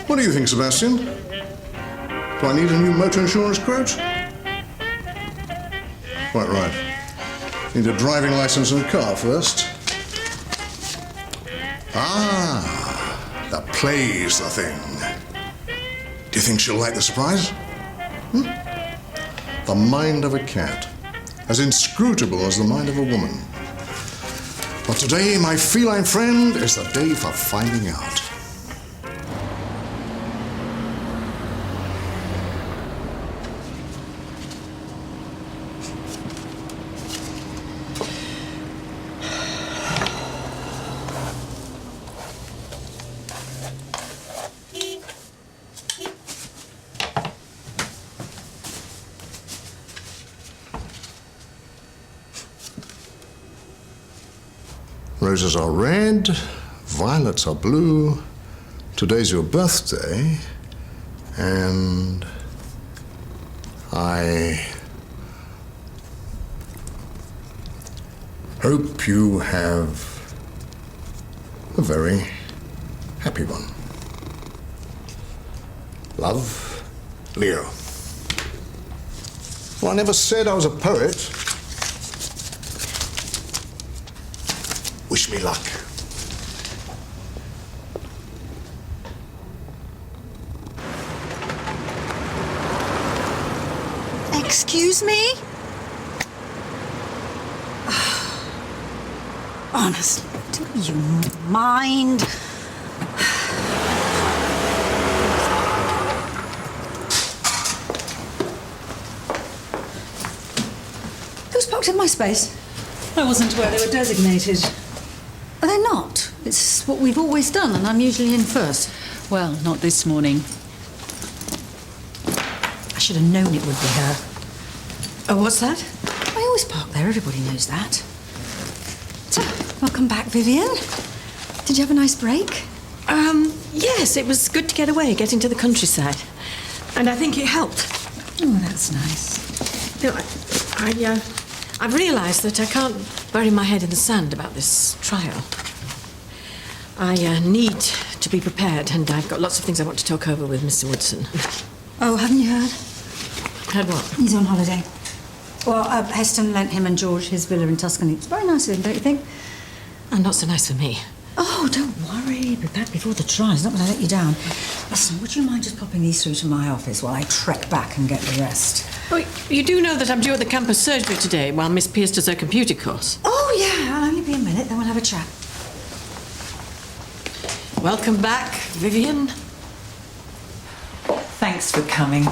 What do you think, Sebastian? Do I need a new motor insurance quote? Quite right. Need a driving license and a car first. Ah, that plays the thing. Do you think she'll like the surprise? The mind of a cat. As inscrutable as the mind of a woman. But today, my feline friend, is the day for finding out. Roses are red, violets are blue. Today's your birthday, and I hope you have a very happy one. Love, Leo. Well, I never said I was a poet. Wish me luck. Excuse me? Honestly, do you mind? Who's parked in my space? I wasn't aware they were designated. Are they not? It's what we've always done, and I'm usually in first. Well, not this morning. I should have known it would be her. Oh, what's that? I always park there, everybody knows that. So, welcome back, Vivian. Did you have a nice break? Yes, it was good to get away, getting to the countryside. And I think it helped. Oh, that's nice. You know, I've realised that I can't bury my head in the sand about this trial. I need to be prepared, and I've got lots of things I want to talk over with Mr. Woodson. Oh, haven't you heard? Heard what? He's on holiday. Well, Heston lent him and George his villa in Tuscany. It's very nice of him, don't you think? And not so nice for me. Oh, don't worry. Be back before the trial. He's not going to let you down. Listen, would you mind just popping these through to my office while I trek back and get the rest? Oh, you do know that I'm due at the campus surgery today while Miss Pierce does her computer course? Oh, yeah. I'll only be a minute, then we'll have a chat. Welcome back, Vivian. Thanks for coming.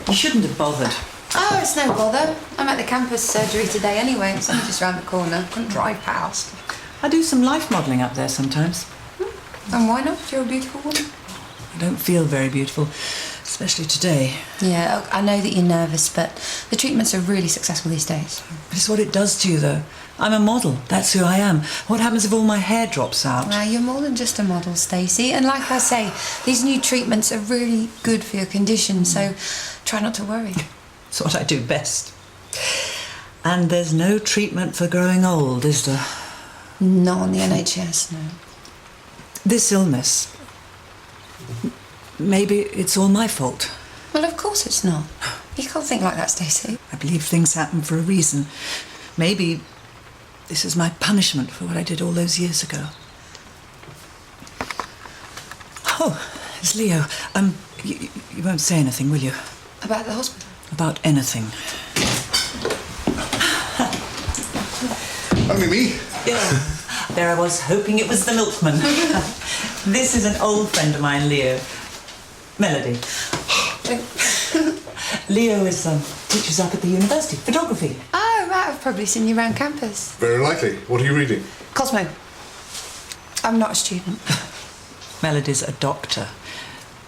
You shouldn't have bothered. Oh, it's no bother. I'm at the campus surgery today anyway. It's only just round the corner. Couldn't drive past. I do some life modelling up there sometimes. And why not? You're a beautiful woman. I don't feel very beautiful, especially today. Yeah, I know that you're nervous, but the treatments are really successful these days. It's what it does to you, though. I'm a model. That's who I am. What happens if all my hair drops out? Now, you're more than just a model, Stacey. And like I say, these new treatments are really good for your condition, so try not to worry. It's what I do best. And there's no treatment for growing old, is there? Not on the NHS, no. This illness, maybe it's all my fault. Well, of course it's not. You can't think like that, Stacey. I believe things happen for a reason. Maybe this is my punishment for what I did all those years ago. Oh, it's Leo. You won't say anything, will you? About the hospital? About anything. Only me. Yeah. There I was, hoping it was the milkman. This is an old friend of mine, Leo. Melody. Leo is teaches up at the university, photography. Oh, right, I've probably seen you around campus. Very likely. What are you reading? Cosmo. I'm not a student. Melody's a doctor.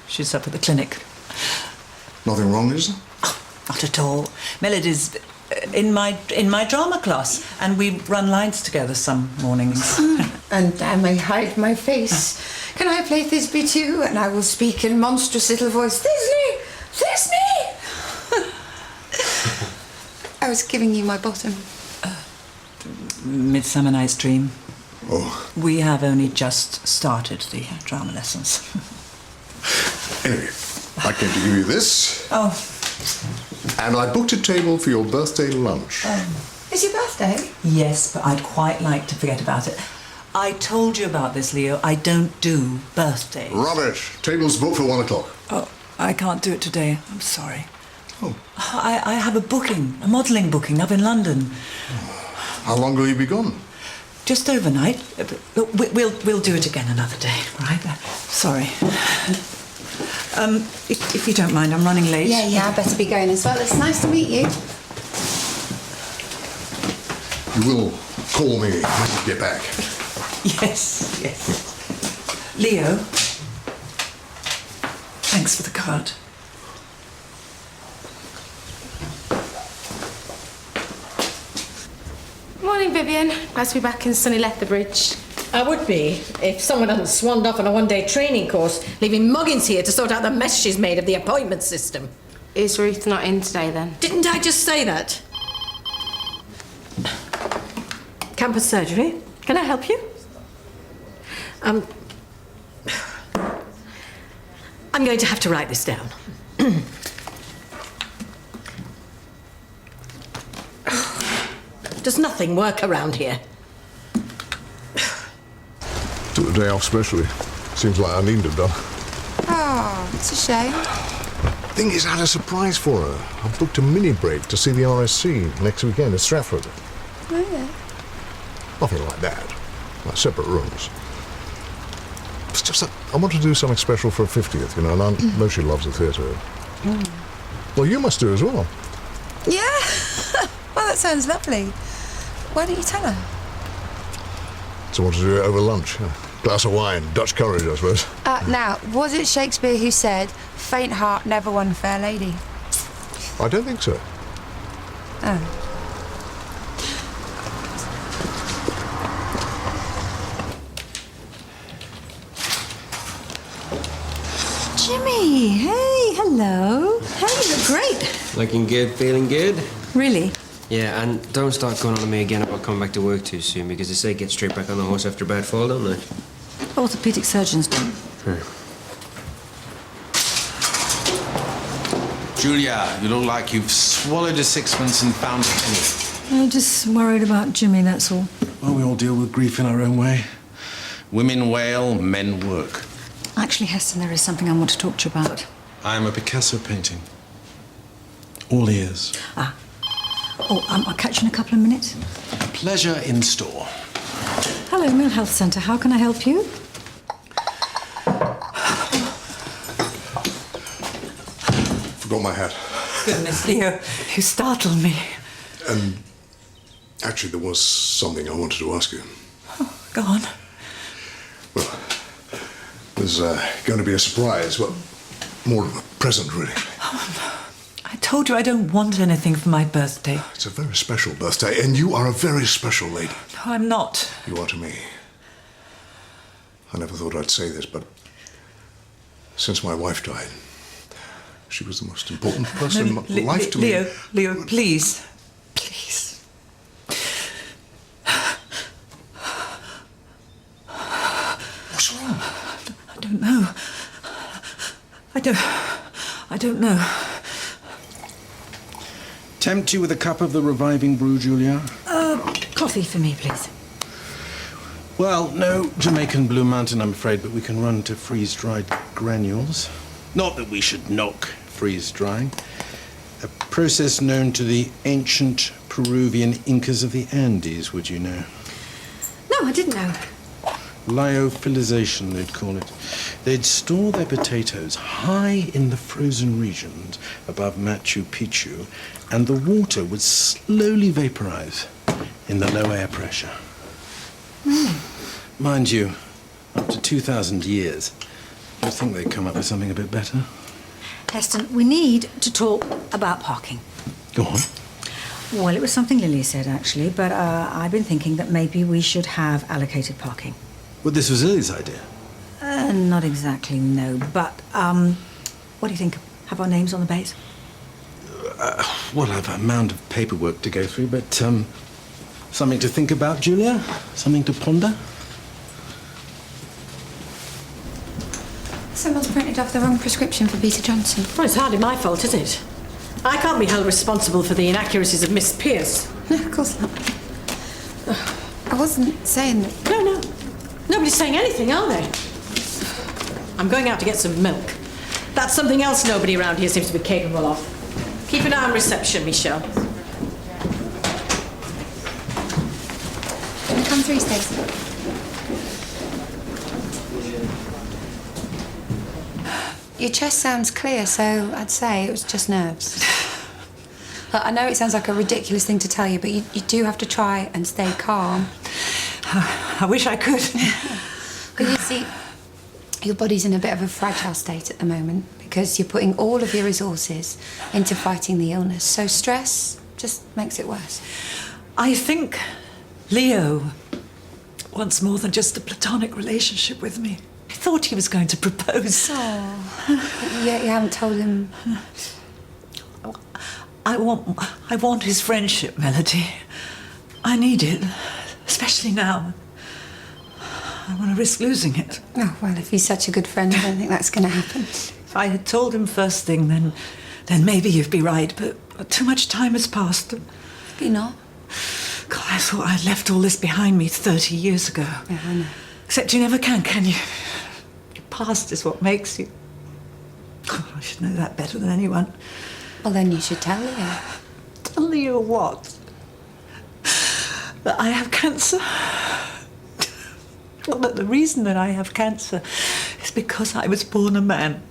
She's up at the clinic. Nothing wrong, is there? Oh, not at all. Melody's in my drama class, and we run lines together some mornings. And I may hide my face. Can I play Thisbe too? And I will speak in monstrous little voice. Thisbe! Thisbe! I was giving you my bottom. Midsummer Night's Dream. Oh. We have only just started the drama lessons. Anyway, I came to give you this. Oh, And I booked a table for your birthday lunch. It's your birthday? yes, but I'd quite like to forget about it. I told you about this, Leo. I don't do birthdays. Rubbish. Table's booked for 1 o'clock. Oh, I can't do it today. I'm sorry. Oh. I have a booking, a modelling booking up in London. How long will you be gone? Just overnight. Look, we'll do it again another day, right? Sorry. If you don't mind, I'm running late. Yeah, I better be going as well. It's nice to meet you. You will call me when you get back. Yes. Leo, thanks for the card. Morning, Vivian. Nice to be back in sunny Lethbridge. I would be if someone hadn't swanned off on a one-day training course, leaving Muggins here to sort out the mess she's made of the appointment system. Is Ruth not in today, then? Didn't I just say that? Campus surgery. Can I help you? I'm going to have to write this down. Does nothing work around here? Took the day off specially. Seems like I needn't have done. Oh, it's a shame. Thing is, I had a surprise for her. I booked a mini break to see the RSC next weekend at Stratford. Oh, yeah. Nothing like that. Like separate rooms. It's just that I want to do something special for her 50th, you know, and I know she loves the theatre. Well, you must do as well. Yeah? Well, that sounds lovely. Why don't you tell her? So I want to do it over lunch. A glass of wine, Dutch courage, I suppose. Now, was it Shakespeare who said, faint heart never won fair lady? I don't think so. Oh. Jimmy, hey, hello. Hey, you look great. Looking good, feeling good? Really? Yeah, and don't start going on to me again about coming back to work too soon, because they say get straight back on the horse after a bad fall, don't they? Orthopaedic surgeons don't. Julia, you look like you've swallowed a sixpence and found a penny. I'm just worried about Jimmy, that's all. Well, we all deal with grief in our own way. Women wail, men work. Actually, Heston, there is something I want to talk to you about. I am a Picasso painting. All ears. I'll catch you in a couple of minutes. Pleasure in store. Hello, Mill Health Centre. How can I help you? Forgot my hat. Goodness, Leo, you startled me. And actually, there was something I wanted to ask you. Oh, go on. Well, there's going to be a surprise. Well, more of a present, really. I told you I don't want anything for my birthday. It's a very special birthday, and you are a very special lady. No, I'm not. You are to me. I never thought I'd say this, but since my wife died, she was the most important person in my life to me. Leo, please. Please. What's wrong? I don't know. I don't know. Tempt you with a cup of the reviving brew, Julia? Coffee for me, please. Well, no Jamaican Blue Mountain, I'm afraid, but we can run to freeze-dried granules. Not that we should knock freeze-drying. A process known to the ancient Peruvian Incas of the Andes, would you know? No, I didn't know. Lyophilization, they'd call it. They'd store their potatoes high in the frozen regions above Machu Picchu, and the water would slowly vaporize in the low air pressure. Mind you, up to 2,000 years, you'd think they'd come up with something a bit better. Heston, we need to talk about parking. Go on. Well, it was something Lily said, actually, but I've been thinking that maybe we should have allocated parking. Well, this was Lily's idea. Not exactly, no, but what do you think? Have our names on the base? Well, I've a mound of paperwork to go through, but something to think about, Julia? Something to ponder? Someone's printed off the wrong prescription for Peter Johnson. Well, it's hardly my fault, is it? I can't be held responsible for the inaccuracies of Miss Pierce. No, of course not. I wasn't saying that... No. Nobody's saying anything, are they? I'm going out to get some milk. That's something else nobody around here seems to be capable of. Keep an eye on reception, Michelle. Can you come through, Stacey? Your chest sounds clear, so I'd say it was just nerves. I know it sounds like a ridiculous thing to tell you, but you do have to try and stay calm. I wish I could. But you see, your body's in a bit of a fragile state at the moment because you're putting all of your resources into fighting the illness. So stress just makes it worse. I think Leo wants more than just a platonic relationship with me. I thought he was going to propose. Oh, you haven't told him. I want his friendship, Melody. I need it, especially now. I want to risk losing it. Oh, well, if he's such a good friend, I don't think that's going to happen. If I had told him first thing, then maybe you'd be right, but too much time has passed. Maybe not. God, I thought I'd left all this behind me 30 years ago. Yeah, I know. Except you never can you? Your past is what makes you. God, I should know that better than anyone. Well, then you should tell Leo. Tell Leo what? That I have cancer? Well, but the reason that I have cancer is because I was born a man.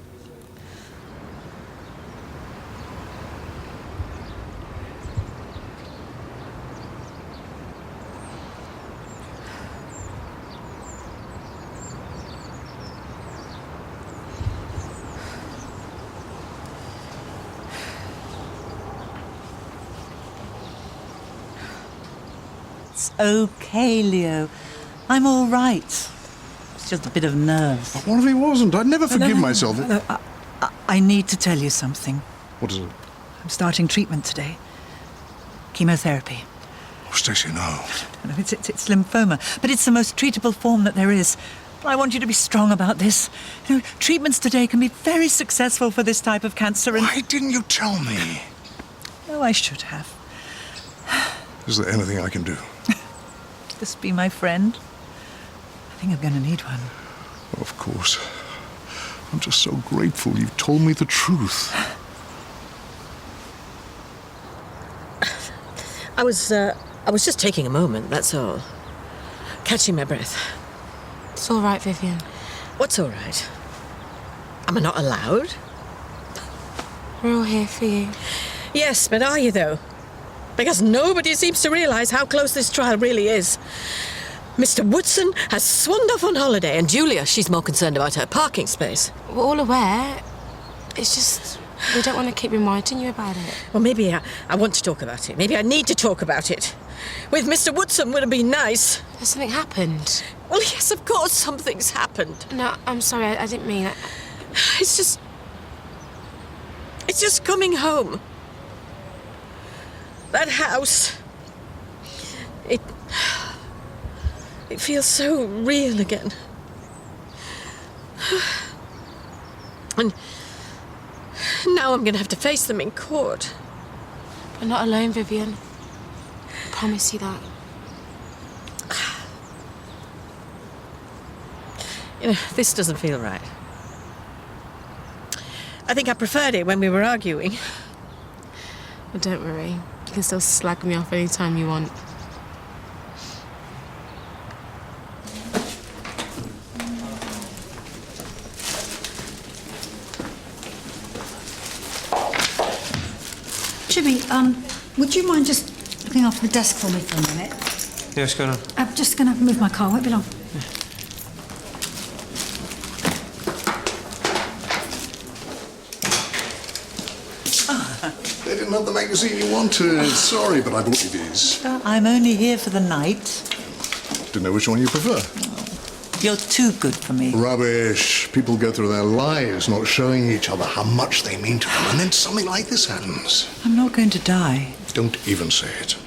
It's okay, Leo. I'm all right. It's just a bit of nerves. What if he wasn't? I'd never forgive myself. No, I need to tell you something. What is it? I'm starting treatment today. Chemotherapy. Oh, Stacey, no. No, it's lymphoma, but it's the most treatable form that there is. I want you to be strong about this. You know, treatments today can be very successful for this type of cancer. And Why didn't you tell me? no, I should have. Is there anything I can do? Just be my friend. I think I'm going to need one. Of course. I'm just so grateful you've told me the truth. I was just taking a moment, that's all. Catching my breath. It's all right, Vivian. What's all right? Am I not allowed? We're all here for you. Yes, but are you, though? Because nobody seems to realise how close this trial really is. Mr. Woodson has swanned off on holiday, and Julia, she's more concerned about her parking space. We're all aware. It's just we don't want to keep reminding you about it. Well, maybe I want to talk about it. Maybe I need to talk about it. With Mr. Woodson would have been nice. Has something happened? Well, yes, of course something's happened. No, I'm sorry, I didn't mean it. It's just coming home. That house. It feels so real again. And now I'm going to have to face them in court. You're not alone, Vivian. I promise you that. You know, this doesn't feel right. I think I preferred it when we were arguing. But don't worry. You can still slag me off anytime you want. Jimmy, would you mind just looking after the desk for me for a minute? Yeah, what's going on? I'm just going to move my car. Won't be long. They didn't have the magazine you wanted. Sorry, but I bought you these. I'm only here for the night. Didn't know which one you prefer. You're too good for me. Rubbish. People go through their lives not showing each other how much they mean to them, and then something like this happens. I'm not going to die. Don't even say it.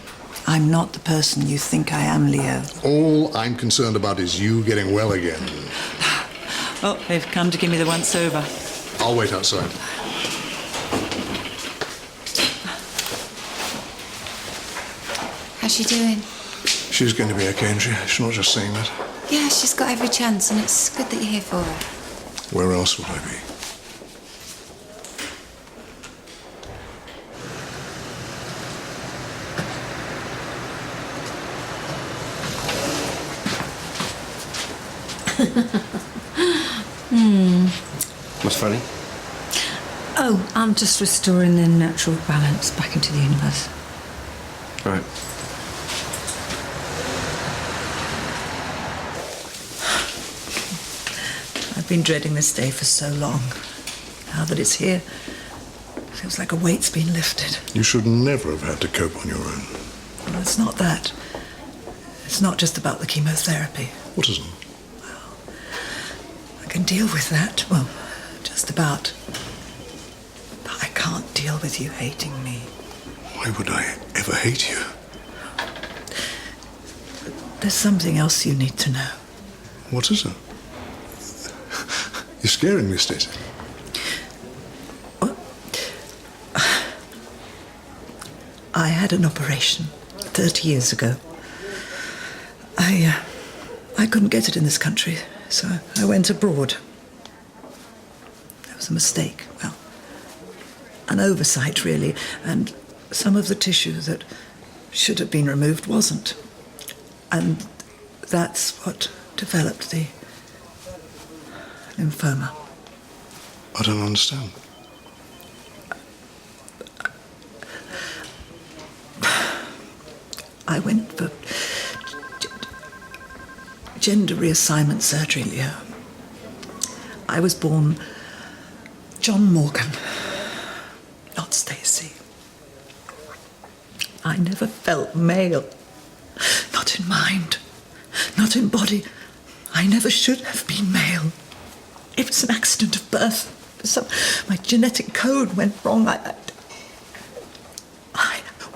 I'm not the person you think I am, Leo. All I'm concerned about is you getting well again. Oh, they've come to give me the once-over. I'll wait outside. How's she doing? She's going to be okay, isn't she? She's not just saying that. Yeah, she's got every chance, and it's good that you're here for her. Where else would I be? What's funny? Oh, I'm just restoring their natural balance back into the universe. Right. I've been dreading this day for so long. Now that it's here, it feels like a weight's been lifted. You should never have had to cope on your own. Well, it's not that. It's not just about the chemotherapy. What isn't? I can deal with that, well, just about. But I can't deal with you hating me. Why would I ever hate you? There's something else you need to know. What is it? You're scaring me, Stacey. Well, I had an operation 30 years ago. I couldn't get it in this country, so I went abroad. It was a mistake. Well, an oversight, really, and some of the tissue that should have been removed wasn't. And that's what developed the lymphoma. I don't understand. I went for gender reassignment surgery, Leo. I was born John Morgan, not Stacey. I never felt male. Not in mind, not in body. I never should have been male. It was an accident of birth. My genetic code went wrong. I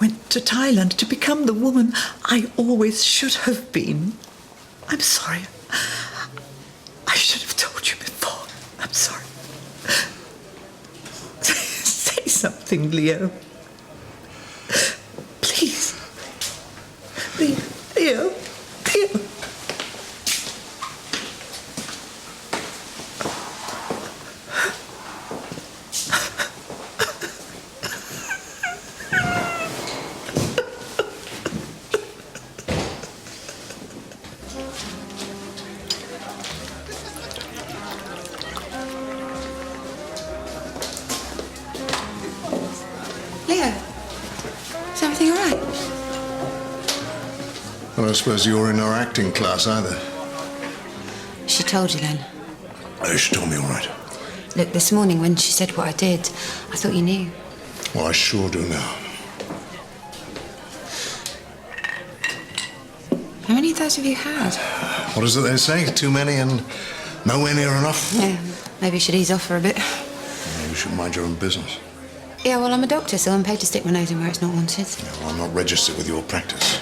went to Thailand to become the woman I always should have been. I'm sorry. I should have told you before. I'm sorry. Say something, Leo. Please. Leo. Leo, is everything all right? I don't suppose you're in our acting class either. She told you then? Oh, she told me all right. Look, this morning when she said what I did, I thought you knew. Well, I sure do now. How many of those have you had? What is it they say? Too many and nowhere near enough? Yeah, maybe you should ease off for a bit. Yeah, you should mind your own business. Yeah, well, I'm a doctor, so I'm paid to stick my nose in where it's not wanted. Yeah, well, I'm not registered with your practice.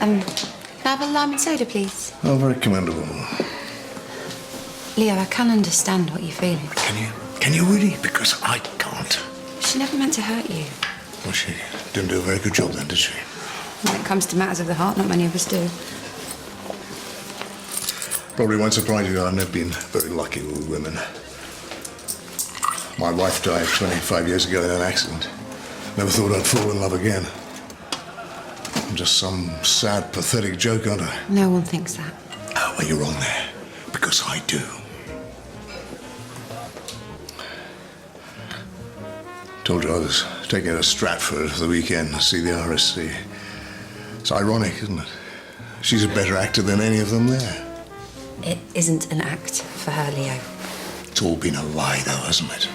Can I have a lime and soda, please? Oh, very commendable. Leo, I can understand what you're feeling. Can you? Can you really? Because I can't. She never meant to hurt you. Well, she didn't do a very good job then, did she? When it comes to matters of the heart, not many of us do. Probably won't surprise you, I've never been very lucky with women. My wife died 25 years ago in an accident. Never thought I'd fall in love again. I'm just some sad, pathetic joke, aren't I? No one thinks that. Oh, well, you're wrong there. Because I do. Told you I was taking her to Stratford for the weekend to see the RSC. It's ironic, isn't it? She's a better actor than any of them there. It isn't an act for her, Leo. It's all been a lie, though, hasn't it?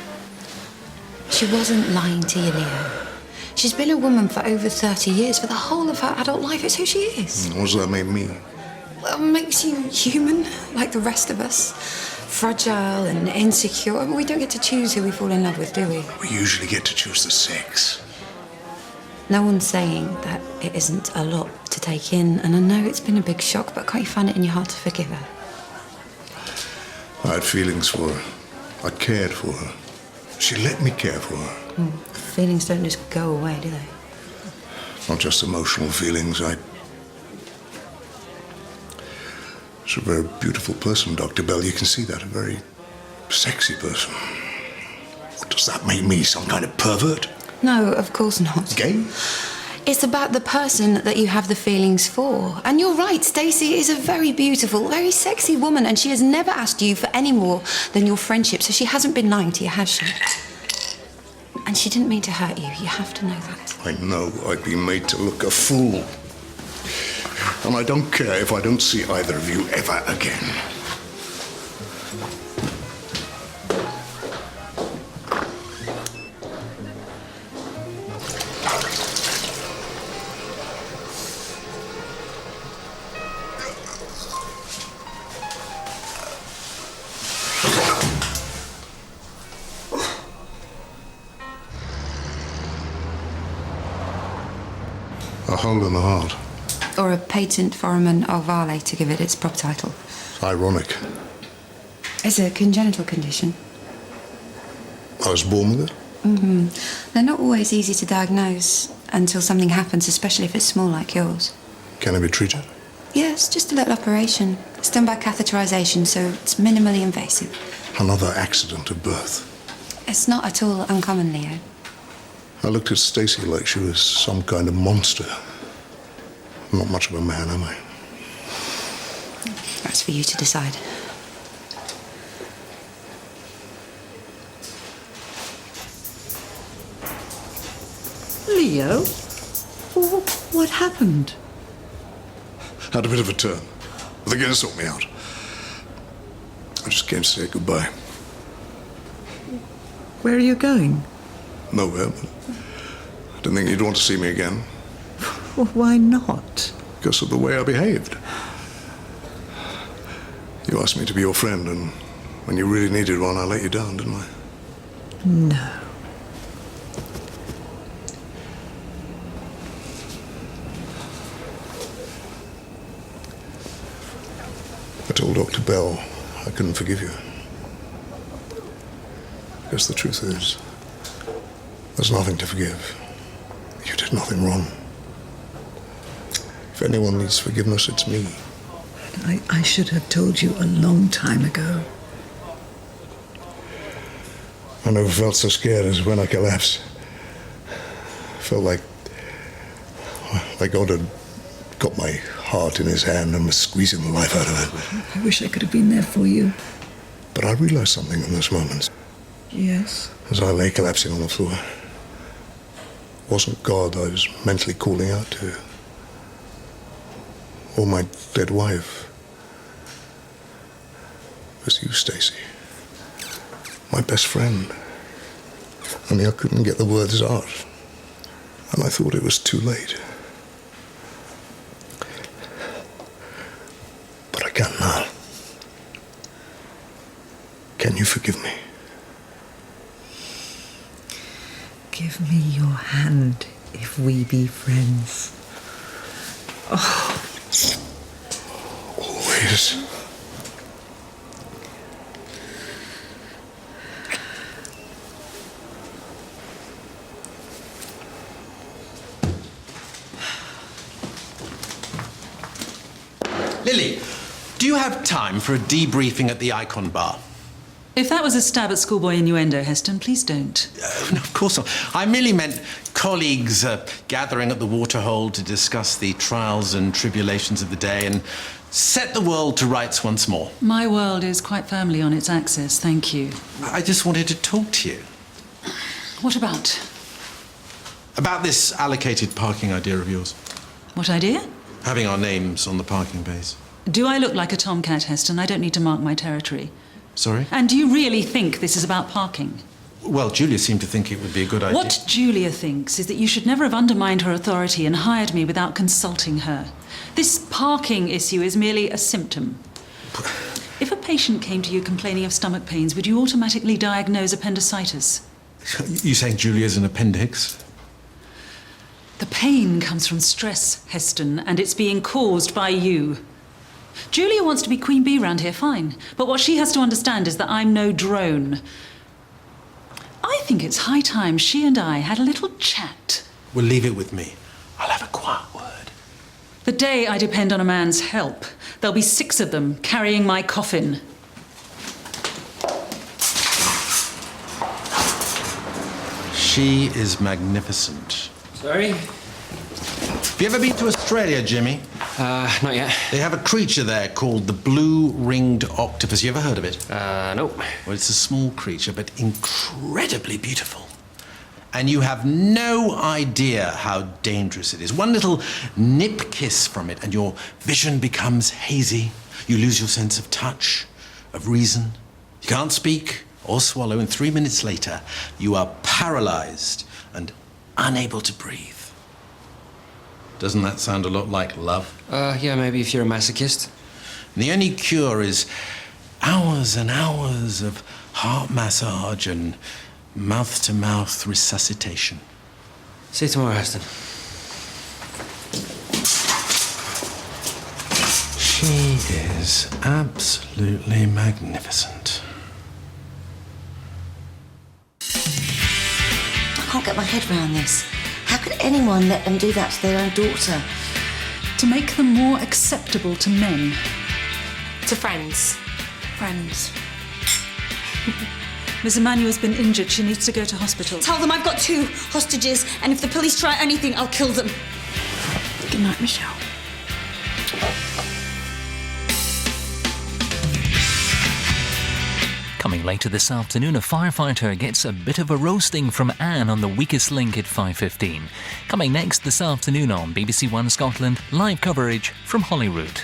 She wasn't lying to you, Leo. She's been a woman for over 30 years. For the whole of her adult life, it's who she is. What does that make me? Well, it makes you human, like the rest of us. Fragile and insecure. I mean, we don't get to choose who we fall in love with, do we? We usually get to choose the sex. No one's saying that it isn't a lot to take in, and I know it's been a big shock, but can't you find it in your heart to forgive her? I had feelings for her. I cared for her. She let me care for her. Feelings don't just go away, do they? Not just emotional feelings. She's a very beautiful person, Dr. Bell. You can see that. A very sexy person. What, does that make me some kind of pervert? No, of course not. Gay? It's about the person that you have the feelings for. And you're right, Stacey is a very beautiful, very sexy woman, and she has never asked you for any more than your friendship, so she hasn't been lying to you, has she? And she didn't mean to hurt you. You have to know that. I know I'd be made to look a fool. And I don't care if I don't see either of you ever again. A hole in the heart. Or a patent foramen ovale, to give it its proper title. It's ironic. It's a congenital condition. I was born with it. They're not always easy to diagnose until something happens, especially if it's small like yours. Can it be treated? Yes, just a little operation. It's done by catheterization, so it's minimally invasive. Another accident of birth. It's not at all uncommon, Leo. I looked at Stacey like she was some kind of monster. I'm not much of a man, am I? That's for you to decide. Leo? What happened? Had a bit of a turn. They're going to sort me out. I just came to say goodbye. Where are you going? Nowhere, but I didn't think you'd want to see me again Well, why not? because of the way I behaved. You asked me to be your friend, and when you really needed one, I let you down, didn't I? No. I told Dr. Bell I couldn't forgive you. Because the truth is, there's nothing to forgive. You did nothing wrong. If anyone needs forgiveness, it's me. I should have told you a long time ago. I never felt so scared as when I collapsed. Felt like God had got my heart in his hand and was squeezing the life out of it. I wish I could have been there for you. But I realized something in those moments. Yes? As I lay collapsing on the floor. It wasn't God I was mentally calling out to. Or my dead wife. It was you, Stacey. My best friend. Only I couldn't get the words out. And I thought it was too late. But I can now. Can you forgive me? Give me your hand if we be friends. Oh. Always. Lily, do you have time for a debriefing at the Icon Bar? If that was a stab at schoolboy innuendo, Heston, please don't. No, of course not. I merely meant colleagues gathering at the Waterhole to discuss the trials and tribulations of the day and set the world to rights once more. My world is quite firmly on its axis, thank you. I just wanted to talk to you. What about? About this allocated parking idea of yours. What idea? Having our names on the parking bays. Do I look like a tomcat, Heston? I don't need to mark my territory. Sorry? And do you really think this is about parking? Well, Julia seemed to think it would be a good idea. What Julia thinks is that you should never have undermined her authority and hired me without consulting her. This parking issue is merely a symptom. If a patient came to you complaining of stomach pains, would you automatically diagnose appendicitis? You saying Julia's an appendix? The pain comes from stress, Heston, and it's being caused by you. Julia wants to be Queen Bee round here, fine. But what she has to understand is that I'm no drone. I think it's high time she and I had a little chat. We'll leave it with me. I'll have a quiet word. The day I depend on a man's help, there'll be 6 of them carrying my coffin. She is magnificent. Sorry? Have you ever been to Australia, Jimmy? Not yet. They have a creature there called the blue-ringed octopus. You ever heard of it? Nope. Well, it's a small creature, but incredibly beautiful. And you have no idea how dangerous it is. One little nip kiss from it, and your vision becomes hazy. You lose your sense of touch, of reason. You can't speak or swallow, and 3 minutes later, you are paralyzed and unable to breathe. Doesn't that sound a lot like love? Yeah, maybe if you're a masochist. And the only cure is hours and hours of heart massage and mouth-to-mouth resuscitation. See you tomorrow, Heston. She is absolutely magnificent. I can't get my head around this. How could anyone let them do that to their own daughter? To make them more acceptable to men. To friends. Friends. Miss Emanuel's been injured. She needs to go to hospital. Tell them I've got 2 hostages, and if the police try anything, I'll kill them. Good night, Michelle. Coming later this afternoon, a firefighter gets a bit of a roasting from Anne on the weakest link at 5:15. Coming next this afternoon on BBC1 Scotland, live coverage from Holyrood.